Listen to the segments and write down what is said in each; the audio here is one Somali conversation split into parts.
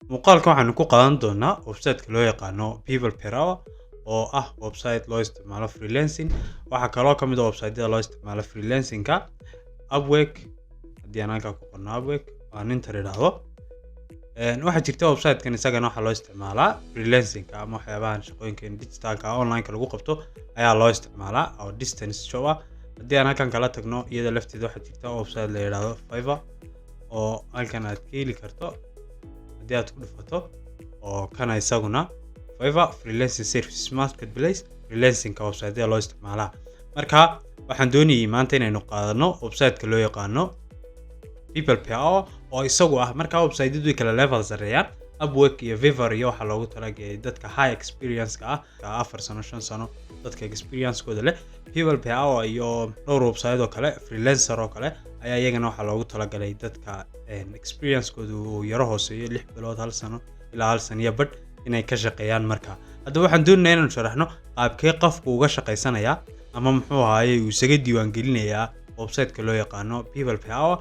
muuqaalka waxaanu ku qaadan doonaa website-ka loo yaqaano People Per Hour oo ah website loo isticmaalo freelancing. Waxaa kaloo ka mid ah website-yada loo isticmaalo freelancing-ka Upwork. Haddii aan halkaa ku qorno Upwork aan inter idhaahdo, waxaa jirta website-kan isagana waxaa loo isticmaalaa freelancing-ka ama waxyaabahan shaqooyinkan digitalka online-ka lagu qabto ayaa loo isticmaalaa oo distance job ah. Haddii aan halkan kala tagno, iyada lafteeda waxaa jirta website la yiraahdo Fiverr oo halkan aad ka heli karto haddii aad ku dhufato, oo kana isaguna Fiverr freelancing service marketplace freelancing-ka website-yada loo isticmaalaa. Marka waxaan doonayay maanta inaynu qaadano website-ka loo yaqaano People Per Hour oo isagu ah marka website-yadu kala level sareeyaan. Upwork iyo Fiverr iyo waxa loogu talagalay dadka high experience-ka ah, 4 sano 5 sano dadka experience-kooda leh. People Per Hour iyo dhowr website oo kale freelancer oo kale ayaa iyagana waxa loogu talagalay dadka experience-koodu uu yaro hooseeyo 6 bilood 1 sano ilaa 1 sano iyo badh inay ka shaqeeyaan. Marka hadda waxaan doonaynaa inaan sharaxno qaabkee qofku uga shaqeysanayaa ama muxuu ahaayay uu isaga diiwaan gelinayaa website-ka loo yaqaano People Per Hour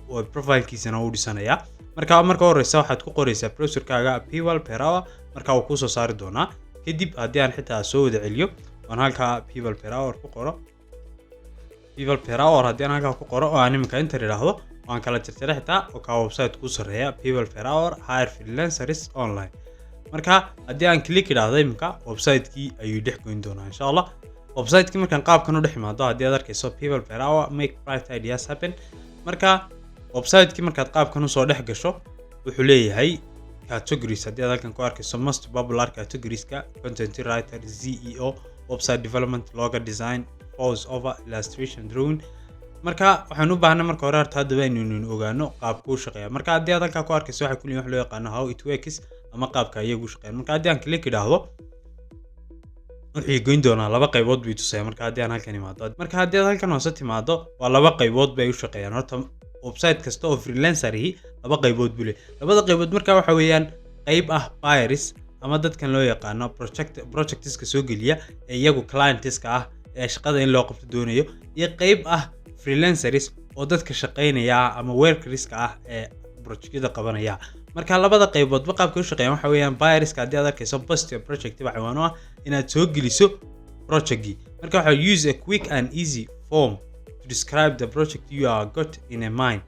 oo profile-kiisana uu dhisanayaa. marka horeysa waxaad ku qoraysaa browser-kaaga People Per Hour, marka uu ku soo saari doonaa. Kadib haddii aan xitaa soo wada celiyo waan halkaa People Per Hour ku qoro, People Per Hour haddii aan halkaa ku qoro oo aan iminka inter idhaahdo waan kala tirtiray xitaa oo ka website ku sareeya People Per Hour hire freelancers online. Marka haddii aan click idhaahdo iminka website-kii ayuu dhex goyn doonaa insha Allah. Website-kii markaan qaabkan u dhex imaado haddii aad arkayso People Per Hour make bright ideas happen. Marka website-kii markaad qaabkan u soo dhex gasho wuxuu leeyahay categories. haddii aad halkan ku arkayso most popular categories-ka content writer, SEO, website development, logo design, voice over, illustration, drawing. marka waxaan u baahnaa marka hore hadaba inaynu ogaano qaabka uu shaqeeyo. marka haddii aad halkaa ku arkayso waxa kulli wax loo yaqaano how it works ama qaabka iyagu shaqeeyaan. marka haddii aan click idhaahdo wuxuu goyn doonaa laba qaybood buu tusaya. marka haddii aan halkan imaado, marka haddii aad halkan hoose timaado waa laba qaybood bay u shaqeeyaan. horta website kasta oo freelancer ahi laba qaybood buu leeyahay. labada qaybood marka waxa weeyaan qayb ah buyers ama dadkan loo yaqaano projects-ka soo geliya ee iyagu clients-ka ah ee shaqada in loo qabto doonayo, iyo qayb ah freelancers oo dadka shaqeynaya ama workers-ka ah ee project-yada qabanaya. marka labada qayboodba qaabka u shaqeeyaan waxa weeyaan buyers-ka haddii aad arkayso post your project waxa ciwaan u ah inaad soo geliso project-gii. marka waxa use a quick and easy form to describe the project you are got in a mind.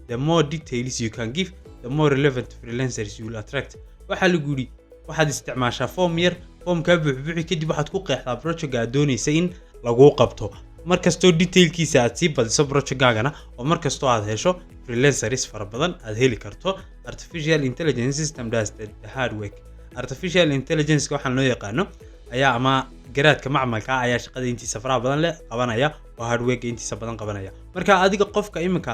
The more details you can give, the more relevant freelancers you will attract. waxa lagu yiri waxaad isticmaashaa form yar, formka buuxbuuxi kadib waxaad ku qeexdaa project-ga aad doonaysa in lagu qabto. markastoo detailkiisa aad sii badiso project-gaagana oo markastoo aad hesho freelancers fara badan aad heli karto. Artificial intelligence system does the hard work. Artificial intelligence waxaan loo yaqaano ayaa ama garaadka macmalka ayaa shaqada intiisa faraha badan leh qabanaya oo hard work intiisa badan qabanaya. marka adiga qofka iminka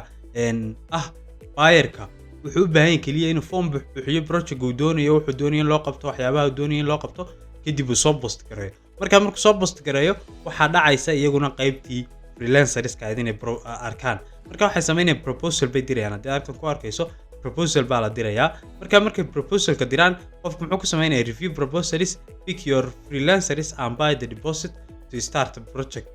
buyer-ka wuxuu u baahan yahay kaliya inuu form buuxiyo project-gu doonayo, wuxuu doonayo in loo qabto waxyaabaha uu doonayo in loo qabto, kadib uu soo post gareeyo. markuu soo post gareeyo waxaa dhacaysa iyaguna qaybtii freelancers-ka inay arkaan. marka waxay sameynayaan proposal bay dirayaan. haddii halkan ku arkayso proposal baa la dirayaa. markay proposal-ka diraan qofku muxuu ku sameynayaa review proposals, pick your freelancers and buy the deposit to start the project.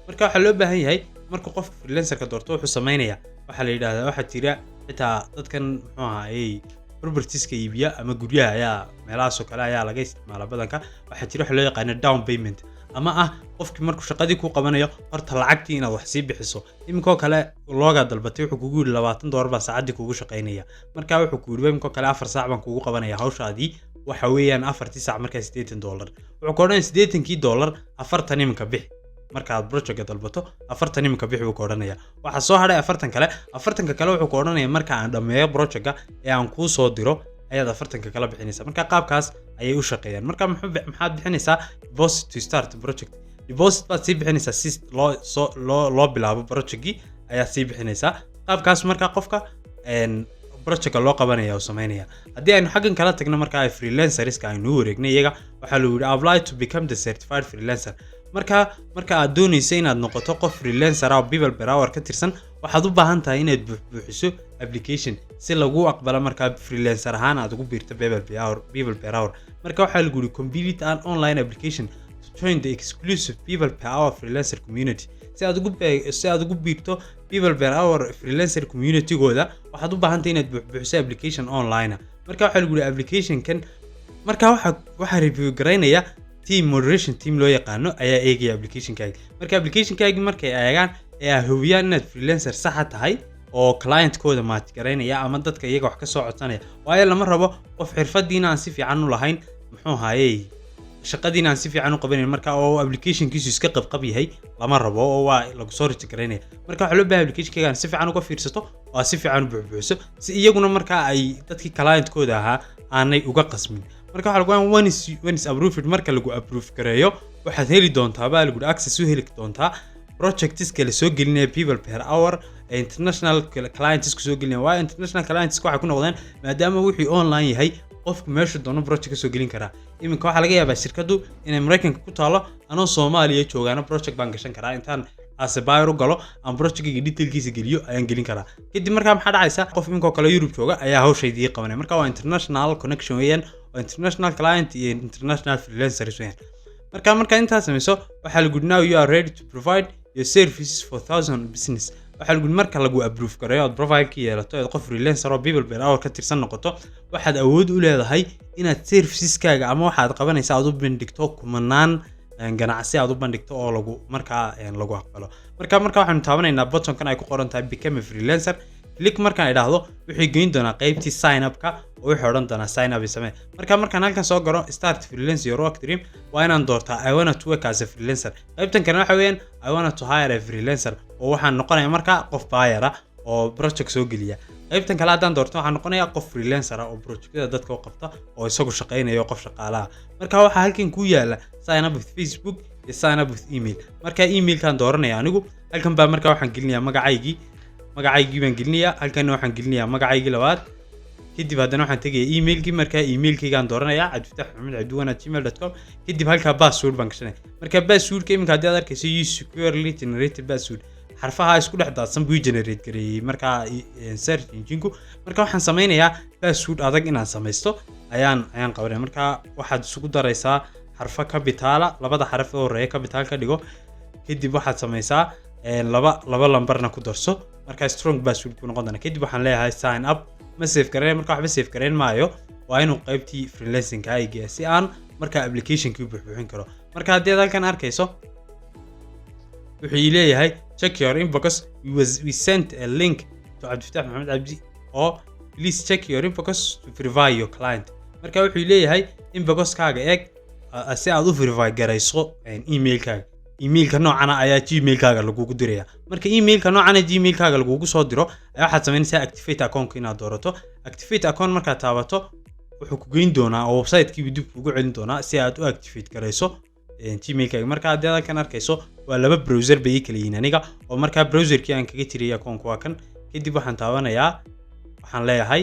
marka waxaa loo baahan yahay marka qofka freelancer-ka doorto wuxuu sameynayaa waxaa la yiraahdaa waxaa jira xitaa dadkan muxuu ahaayay properties-ka iibiya ama guryaha ayaa meelahaas oo kale ayaa laga isticmaalaa badanka. waxaa jira waxa loo yaqaan down payment ama ah qofkii markuu shaqadii ku qabanayo horta lacagtii inaad wax sii bixiso. iminkoo kale looga dalbatay wuxuu kugu yiri $20 baa saacadii kugu shaqeynaya. marka wuxuu ku yiri iminkoo kale 4 saac baan kugu qabanaya hawshaadii waxa weeyaan 4 saac markaa $80. wuxuu koodhan $80 40 iminka bixi. marka aad project-ga dalbato 40 iminka bixi uu koodhanaya. waxa soo haray 40 kale. 40 kale wuxuu koodhanaya marka aan dhameeyo project-ga ee aan ku soo diro ayaad 40 kala bixinaysaa. marka qaabkaas ayay u shaqeeyaan. marka maxaad bixinaysaa deposit to start project. deposit baad sii bixinaysaa si loo bilaabo project-gii ayaa sii bixinaysaa. qaabkaas marka qofka project-ga loo qabanaya oo sameynaya. haddii aynu xaggan kala tagno marka ay freelancers-ka aynu wareegnay iyaga waxaa lagu yiri apply to become the certified freelancer. marka aad doonayso inaad noqoto qof freelancer ah oo People Per Hour ka tirsan waxaad u baahan tahay inaad buuxiso application si lagu aqbalo marka freelancer ahaan aad ugu biirto People Per Hour. marka waxaa lagu yiri complete an online application to join the exclusive People Per Hour freelancer community. si aad ugu biirto people per hour freelancer community gooda waxaad u baahan tahay inaad buuxiso application online marka waxa lagu leeyahay application kan marka waxa review gareynaya team moderation team loo yaqaano ayaa eegaya application-kaaga marka application-kaaga markay eegaan ayaa hubiyaan inaad freelancer sax tahay oo client-kooda maad gareynaya ama dadka iyaga wax ka soo codsanaya waayo lama rabo qof xirfadiina aan si fiican u lahayn muxuu haayay shaqadiina aan si fiican u qabanin marka oo application-kiisu iska qabqab yahay lama rabo oo waa lagu soo register-gareynaya marka waxa loo baahan application-kaaga si fiican uga fiirsato oo si fiican u buuxbuuxso si iyaguna marka ay dadkii client-kooda ahaa aanay uga qasmin marka waxa lagu leeyahay once approved marka lagu approve gareeyo waxaad heli doontaa baa lagu access u heli doontaa projects kala soo gelinaya people per hour international clients ku soo gelinaya waa international clients waxa ku noqdeen maadaama wixii online yahay qofku meesha doono project ka soo gelin karaa iminka waxa laga yaabaa shirkadu inay Mareykanka ku taalo anoo Soomaaliya joogaana project baan gashan karaa intaan asbayro galo aan project-giga detailkiisa geliyo ayaan gelin karaa kadib markaa maxaa dhacaysa qof iminka kale Europe jooga ayaa hawshaydii qabanay marka waa international connection weeyaan oo international client iyo international freelancers weeyaan marka intaas samayso waxa lagu now you are ready to provide your services for 1000 business waxa lagu marka lagu approve gareeyo aad profile-ki yeelato qof freelancer oo people per hour ka tirsan noqoto waxaad awood u leedahay inaad services-kaaga ama waxaad qabanaysa aad u bandhigto kumanaan ganacsi aad u bandhigto oo lagu aqbalo marka waxaanu taabanaynaa button-kan ay ku qoran tahay become a freelancer click markaan idhaahdo wixii geyn doonaa qaybtii sign up-ka oo wixii odhan doonaa sign up isame markaan halkan soo garo start freelance your work dream waa inaan doortaa I want to work as a freelancer qaybtan kale waxa weeyaan I want to hire a freelancer oo waxaan noqonayaa marka qof buyer oo project soo geliya qaybtan kale haddaan doorto waxaan noqonayaa qof freelancer oo projectada dadka u qabta oo isagu shaqaynayo qof shaqaalaha marka waxa halkan ku yaala sign up with Facebook iyo sign up with email marka email-kan dooranaya anigu halkan baa marka waxaan gelinayaa magacaygii baan gelinayaa halkan waxaan gelinayaa magacaygii labaad kadib haddana waxaan tagayaa email-kii marka email-kaygaan dooranayaa abdifatax@gmail.com kadib halka password baan gashanay marka password-ka iminka haddii aad arkayso use securely generated password xarfaha isku dhex daadsan buu generate gareeyay marka search engine-ku marka waxaan sameynayaa password adag inaan samaysto ayaan qabanay marka waxaad isugu daraysaa xarfa capitala labada xaraf ee horeeya capital ka dhigo kadib waxaad samaysaa laba lambarna ku darso marka strong password ku noqon doona kadib waxaan leeyahay sign up ma save gareyn marka waxba save gareyn maayo waa inuu qaybtii freelancing ay geeyo si aan marka application-kii buuxin karo marka haddii aad halkan arkayso wuxuu leeyahay check your inbox we sent a link to Abdifatax Maxamed Cabdi oo please check your inbox to verify your client marka wuxuu leeyahay inbox-kaaga eeg si aad u verify garayso email-ka noocana ayaa gmail-kaaga lagugu diraya marka email-ka noocana gmail-kaaga lagugu soo diro ayaa waxaad samaynaysaa activate account inaad doorato activate account markaad taabato wuxuu ku geyn doonaa oo website-kii dib ugu celin doonaa si aad u activate garayso gmail-kaaga marka haddii aad halkan arkayso waa laba browser bay kala yihiin aniga oo marka browser-kii aan kaga tiriyay account waa kan kadib waxaan taabanayaa waxaan leeyahay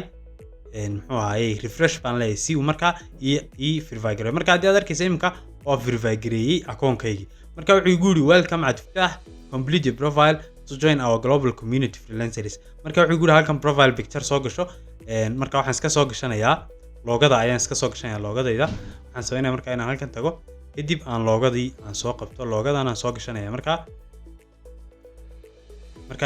muxuu ahaayay refresh baan leeyahay si uu marka ii verify gareeyo marka haddii aad arkayso imika oo verify gareeyay account-kaygii marka wuxuu igu yiri welcome Abdifatax complete your profile to join our global community freelancers marka wuxuu igu yiri halkan profile picture soo gasho marka waxaan iska soo gashanayaa loogada ayaan iska soo gashanayaa loogadayda waxaan sameeynaa marka inaan halkan tago kadib aan loogadii aan soo qabto loogadan aan soo gashanayaa marka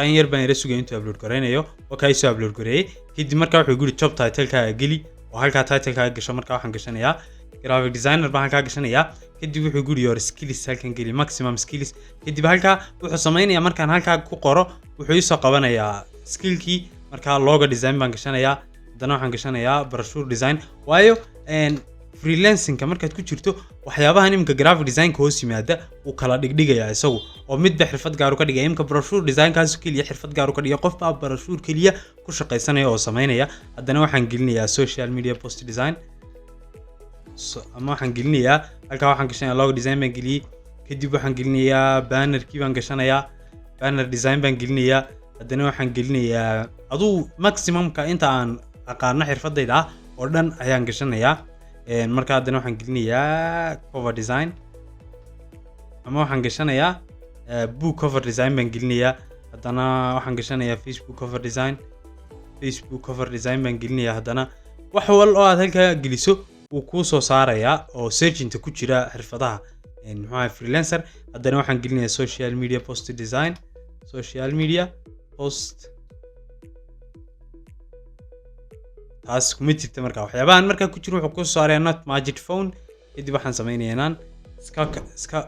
in yar baan ila sugay intuu upload gareynayo oo kay soo upload gareeyay kadib marka wuxuu igu yiri job title-kaaga geli oo halka title-kaaga gasho marka waxaan gashanayaa graphic designer baan halka gashanayaa kadib wuxuu igu yiri your skills halkan geli maximum skills kadib halka wuxuu sameynayaa markaan halka ku qoro wuxuu isoo qabanayaa skill-kii marka logo design baan gashanayaa haddana waxaan gashanayaa brochure design waayo freelancing-ka markaad ku jirto waxyaabaha nimka graphic design-ka hoos yimaada uu kala dhigdhigayaa isagu oo midba xirfad gaar u ka dhigaya imka brochure design-kaas kaliya xirfad gaar u ka dhigaya qof baa brochure kaliya ku shaqaysanaya oo sameynaya haddana waxaan gelinayaa social media post design ama waxaan gelinayaa halka waxaan gashanayaa logo design baan geliyay kadib waxaan gelinayaa banner-kii baan gashanayaa banner design baan gelinayaa haddana waxaan gelinayaa aduu maximum-ka inta aan aqaano xirfadayda oo dhan ayaan gashanayaa marka haddana waxaan gelinayaa cover design ama waxaan gashanayaa book cover design baan gelinayaa haddana waxaan gashanayaa Facebook cover design baan gelinayaa haddana wax wal oo aad halka geliso uu ku soo saarayaa oo search-inta ku jira xirfadaha muxuu ahay freelancer haddana waxaan gelinayaa social media post design social media post taas kuma jirta markaa waxyaabahan markaa ku jiro wuxuu ku saaraya not magic phone kadib waxaan samaynayaa inaan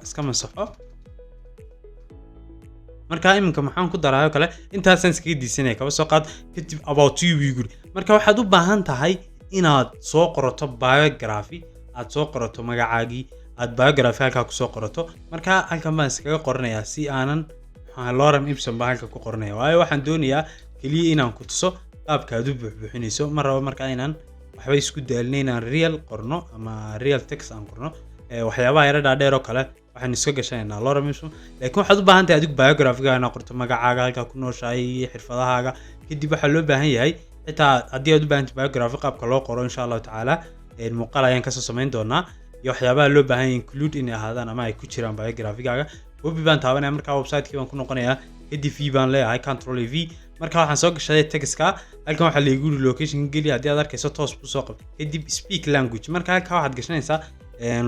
iska masaxo markaa iminka maxaan ku daraayo kale intaasaan iskaga diisanaya kaba soo qaad kadib about you guri marka waxaad u baahan tahay inaad soo qorato biography aad soo qorato magacaagii aad biography halkaa ku soo qorato markaa halkan baan iskaga qoranayaa si aanan Lorem Ipsum baan halka ku qoranaya waayo waxaan doonayaa kaliya inaan ku tuso qaabka aad u buuxbuuxinayso ma rabo markaa inaan waxba isku daalnay inaan real qorno ama real text aan qorno waxyaabaha yara dhaadheer oo kale waxaan iska gashanaynaa Lorem Ipsum laakiin waxaad u baahan tahay adigu biography-ga inaad qorto magacaaga halka ku nooshahay xirfadahaaga kadib waxaa loo baahan yahay xitaa haddii aad u baahan tahay biography qaabka loo qoro insha Allah tacaala muuqaal ayaan kasoo samayn doonaa iyo waxyaabaha loo baahan yahay include inay ahaadaan ama ay ku jiraan biography-gaaga copy baan taabanaya markaa website-kii baan ku noqonayaa kadib v baan leeyahay control v markaa waxaan soo gashaday text-ka halkan waxaa la igu yiri location geli haddii aad arkayso toos buu soo qabtay kadib speak language markaa halkaa waxaad gashanaysaa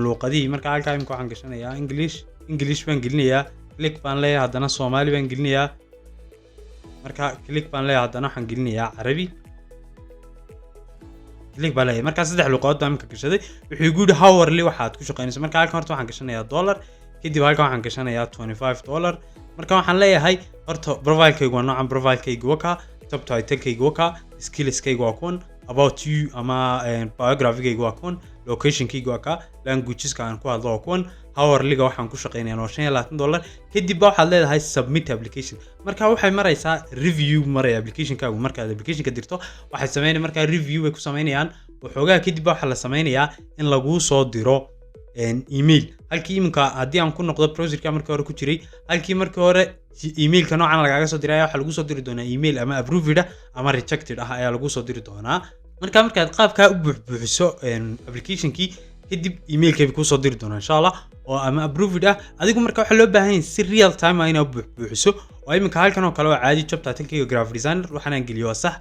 luuqadihii markaa halkaa imika waxaan gashanayaa english baan gelinayaa click baan leeyahay haddana Soomaali baan gelinayaa markaa click baan leeyahay haddana waxaan gelinayaa Carabi click baan leeyahay markaa saddex luuqadood baan imika gashaday wuxuu igu yiri hourly waxaad ku shaqaynaysaa markaa halkan horta waxaan gashanayaa dollar kadib halkan waxaan gashanayaa $25 marka waxaan leeyahay horta profile-kaygu waa noocan profile-kaygu waka top title-kaygu waka skills-kaygu waa kuwan about you ama biography-kaygu waa kuwan location-kaygu waa ka languages-ka aan ku hadlo waa kuwan hourly-ga waxaan ku shaqaynayaa $25 kadib waxaad leedahay submit application marka waxay maraysaa review maraya application-kaagu markaad application-ka dirto waxay sameynayaan markaa review ay ku sameynayaan waxoogaa kadib waxaa la sameynayaa in lagu soo diro email halkii iminka haddii aan ku noqdo browserka markii hore ku jiray halkii markii hore emailka noocan lagaaga soo diray waxa lagu soo diri doonaa email ama approved ama rejected ayaa lagu soo diri doonaa markaad qaabka u buuxiso application-kii kadib emailka ku soo diri doonaa insha Allah oo ama approved adigu marka waxa loo baahan yahay si real time inaad buuxiso oo iminka halkan oo kale oo caadi job title-kayga graphic designer waxaan aan geliyo sax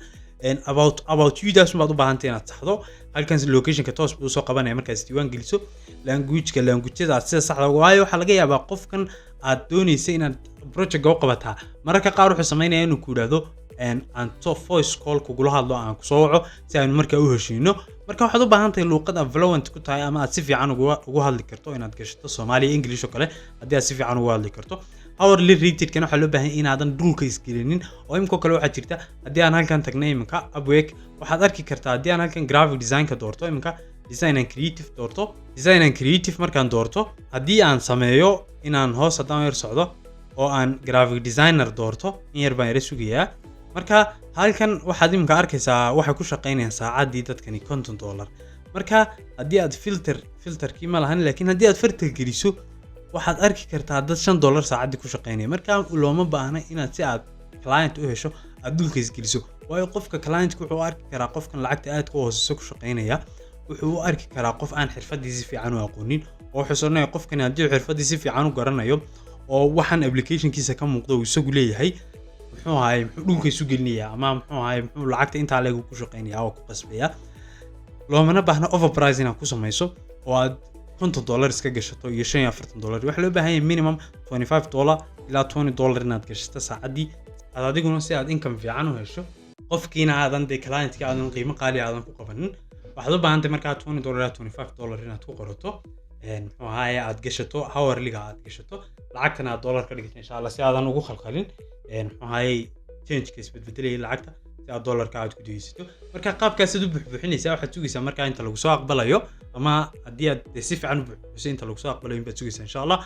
about you daas baad u baahan tahay inaad saxdo halkan location-ka toos buu soo qabanaya markaad diiwaan geliso language-da sida saxda waayo waxa laga yaabaa qofkan aad doonaysa inaad project-ga u qabataa mararka qaar wuxuu sameeyaa inuu ku yiraahdo aan voice call kugula hadlo aan ku soo waco si aan markaa u heshiino marka waxaad u baahan tahay luuqad fluent ku tahay ama aad si fiican ugu hadli karto inaad gashato Soomaali English oo kale haddii aad si fiican ugu hadli karto hourly rated kana waxa loo baahan inaadan dhulka isgelinin oo imko kale waxa jirta haddii aan halkan tagnay imka Upwork waxaad arki kartaa haddii aan halkan graphic design ka doorto imka design and creative markaan doorto haddii aan sameeyo inaan hoos haddaan yar socdo oo aan graphic designer doorto in yar baan yara sugayaa marka halkan waxaad imka arkaysaa waxa ku shaqaynayaan saacadii dadkani $50 marka haddii aad filterkii ma lahan laakiin haddii aad filter geliso waxaad arki kartaa dad $5 saacadii ku shaqaynaya marka looma baahna inaad si aad client u hesho aad dhulka isgeliso waayo qofka client-ku wuxuu arki karaa qofkan lacagta aad ku hooseyso ku shaqaynaya wuxuu u arki karaa qof aan xirfadiisa fiican u aqoonin oo xusuusnaa qofkan haddii xirfadiisa fiican u garanayo oo waxaan application-kiisa ka muuqdo uu isagu leeyahay muxuu dhulka isu gelinayaa ama muxuu lacagta intaa leeg ku shaqaynayaa oo ku qasbaya loomana baahna overprice inaad ku samayso oo aad $50 iska gashato iyo $45 waxa loo baahan yahay minimum $25 ilaa $20 inaad gashato saacadii adiguna si aad income fiican u hesho qofkiina aadan client-ka aadan qiimo qaali aadan ku qabanin waxaad u baahan tahay markaa $20 ilaa $25 inaad ku qorato aad gashato hourly-ga aad gashato lacagtana aad dollar ka dhigto insha Allah si aadan ugu khalkhalin change-ka isbedbedelay lacagta si aad dollarka aad ku diisato marka qaabkaas aad u buuxbuuxinaysaa waxaad sugaysaa markaa inta lagu soo aqbalayo ama haddii aad si fiican u buuxiso inta lagu soo aqbalayo baad sugaysaa insha Allah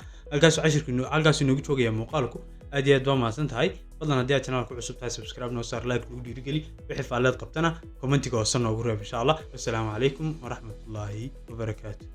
halkaas inoogu joogaya muuqaalku aad iyo aad baa mahadsan tahay fadlan haddii aad channelka cusub tahay subscribe noo saar like ugu dhiirigeli wixii faaleed qabtana commentiga hoose noogu reeb insha Allah assalaamu calaykum waraxmatullaahi wabarakaatuh